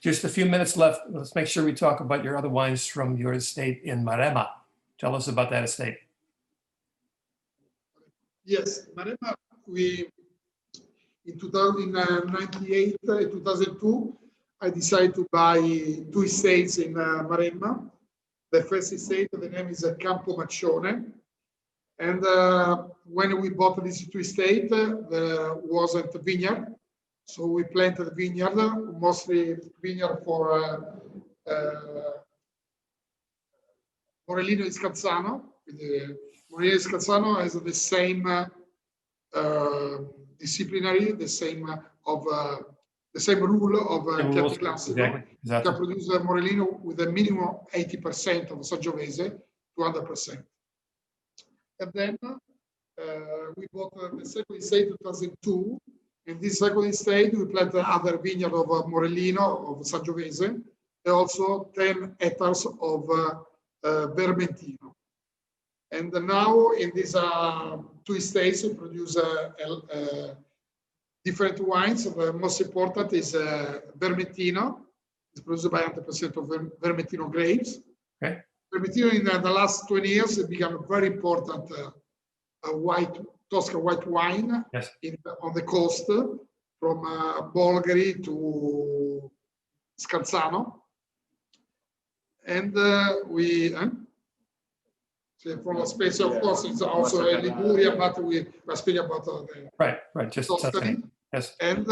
just a few minutes left. Let's make sure we talk about your other wines from your estate in Maremma. Tell us about that estate. Yes, Maremma, we in 1998, 2002, I decided to buy 2 estates in Maremma. The first estate, the name is Campo Maccione. And when we bought this 2 estates, there wasn't a vineyard. So we planted a vineyard, mostly vineyard for Morellino e Scazzano. Morellino e Scazzano has the same disciplinary, the same rule of Chianti Classico. Exactly. Can produce Morellino with a minimum 80% of Sangiovese, 200%. And then we bought the second estate in 2002. In this second estate, we planted other vineyard of Morellino, of Sangiovese, and also 10 hectares of Vermentino. And now in these 2 estates, we produce different wines. The most important is Vermentino. It's produced by 100% of Vermentino grapes. Okay. Vermentino in the last 20 years has become a very important Toscan white wine. Yes. On the coast, from Bolgheri to Scazzano. And so from La Spezia, of course, it's also a Liguria, but we are speaking about the right, just Tuscany. Yes. And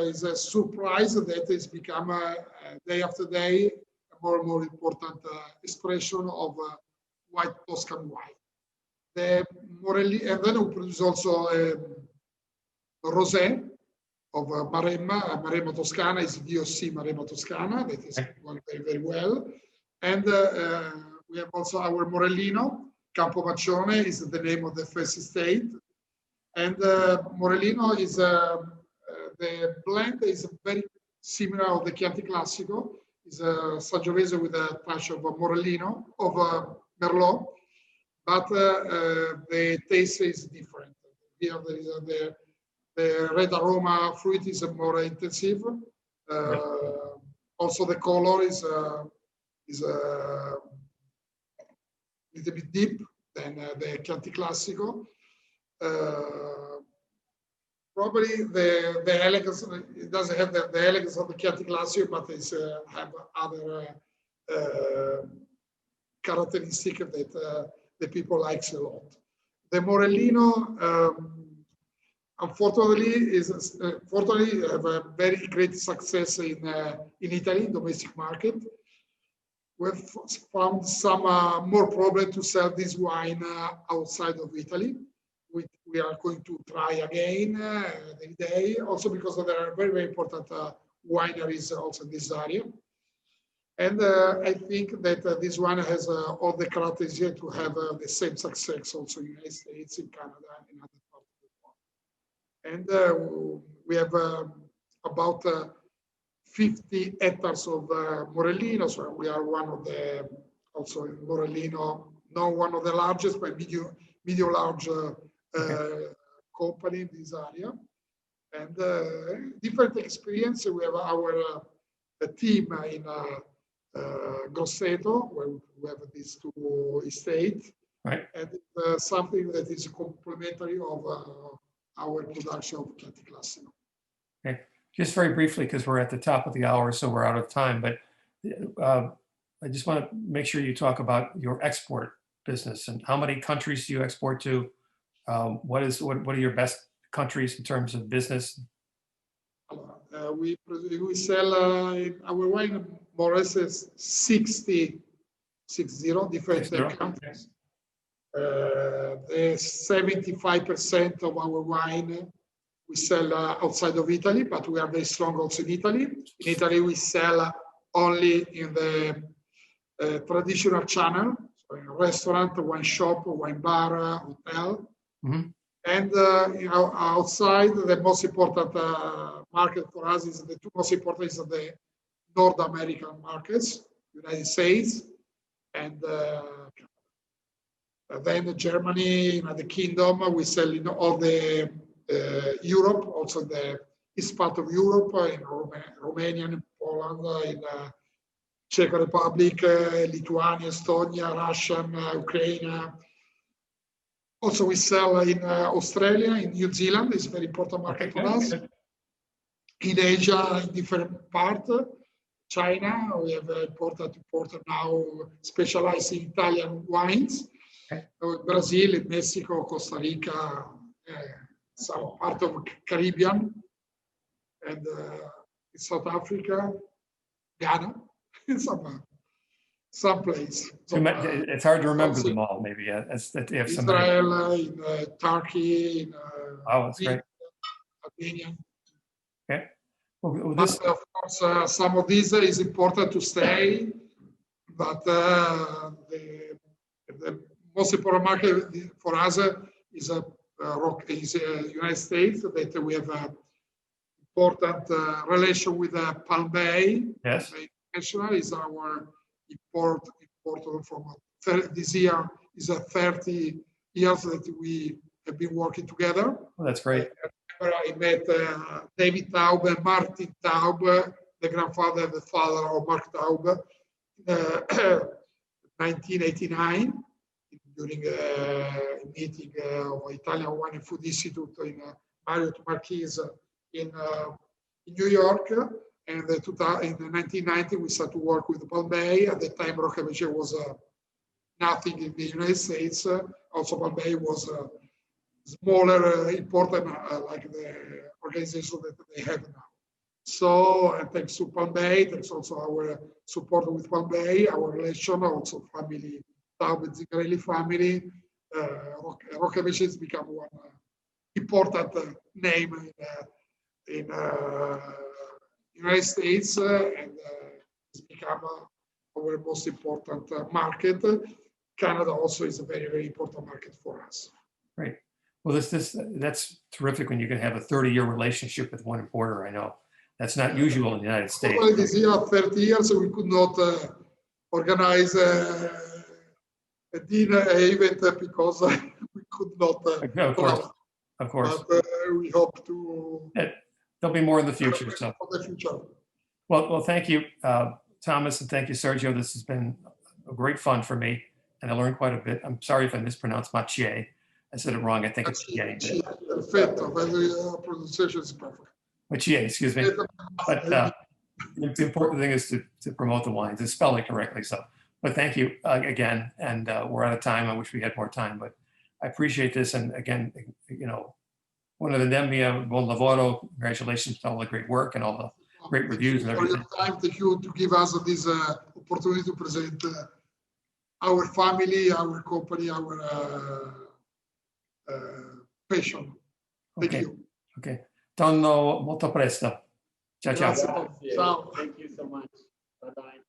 it's a surprise that it's become day after day a more and more important expression of white Toscan wine. The Morelli, and then we produce also a rosé of Maremma. Maremma Toscana is DOC Maremma Toscana that is going very, very well. And we have also our Morellino. Campo Maccione is the name of the first estate. And Morellino is the blend is very similar of the Chianti Classico. It's a Sangiovese with a touch of Morellino, of Merlot. But the taste is different. Here there is the red aroma fruit is more intensive. Also the color is a little bit deep than the Chianti Classico. Probably the elegance, it doesn't have the elegance of the Chianti Classico, but it's have other characteristics that the people likes a lot. The Morellino, unfortunately, have a very great success in Italy, domestic market. We've found some more problem to sell this wine outside of Italy. We are going to try again the day, also because there are very, very important wineries also in this area. And I think that this one has all the characteristics to have the same success also in the United States, in Canada, and in other parts of the world. And we have about 50 hectares of Morellino. So we are one of the, also in Morellino, not one of the largest, but medium large company in this area. And different experience. We have our team in Grosseto, where we have these 2 estates, right? And something that is complementary of our production of Chianti Classico. Okay, just very briefly, because we're at the top of the hour, so we're out of time. But I just want to make sure you talk about your export business and how many countries do you export to? What are your best countries in terms of business? We sell our wine more or less 60 different countries. The 75% of our wine we sell outside of Italy, but we are very strong also in Italy. In Italy, we sell only in the traditional channel, so in a restaurant, wine shop, wine bar, hotel. Mm-hmm. And outside, the most important market for us is the two most important is the North American markets, United States, and then Germany, the Kingdom. We sell in all the Europe, also the east part of Europe, in Romania, in Poland, in Czech Republic, Lithuania, Estonia, Russia, Ukraine. Also, we sell in Australia, in New Zealand. It's a very important market for us. In Asia, in different parts. China, we have an important importer now specialized in Italian wines. Okay. Brazil, Mexico, Costa Rica, some part of Caribbean, and South Africa, Ghana, some place. It's hard to remember them all, maybe. They have some Israel, in Turkey, in oh, that's great. Albania. Okay. Well, But of course, some of these is important to stay, but the most important market for us is United States, that we have an important relation with Palm Bay. Yes. International is our importer from this year is 30 years that we have been working together. Well, that's great. I met David Taub and Martin Taub, the grandfather and the father of Mark Taub, 1989, during a meeting of Italian Wine and Food Institute in Marriott Marquis in New York. And in 1990, we started to work with Palm Bay. At the time, Rocca Delle Macie was nothing in the United States. Also, Palm Bay was smaller, important, like the organization that they have now. So, and thanks to Palm Bay, thanks also our support with Palm Bay, our relation, also family, Taub and Zingarelli family, Rocca Delle Macie has become one important name in United States, and it's become our most important market. Canada also is a very, very important market for us. Great. Well, that's terrific when you can have a 30-year relationship with one importer. I know that's not usual in the United States. Well, this year, 30 years, we could not organize a dinner event because we could not. Of course. But we hope to. There'll be more in the future. So. For the future. Well, thank you, Thomas, and thank you, Sergio. This has been a great fun for me, and I learned quite a bit. I'm sorry if I mispronounced Macie. I said it wrong. I think it's Macie. Perfetto. Pronunciation is perfect. Macie, excuse me. But the important thing is to promote the wines and spell it correctly. So, but thank you again. And we're out of time. I wish we had more time, but I appreciate this. And again, one of the Nemia, buon lavoro. Congratulations to all the great work and all the great reviews and everything. Thank you to give us this opportunity to present our family, our company, our passion. Thank you. Okay. Torno molto presto. Ciao, ciao. Grazie. Ciao. Thank you so much. Bye-bye.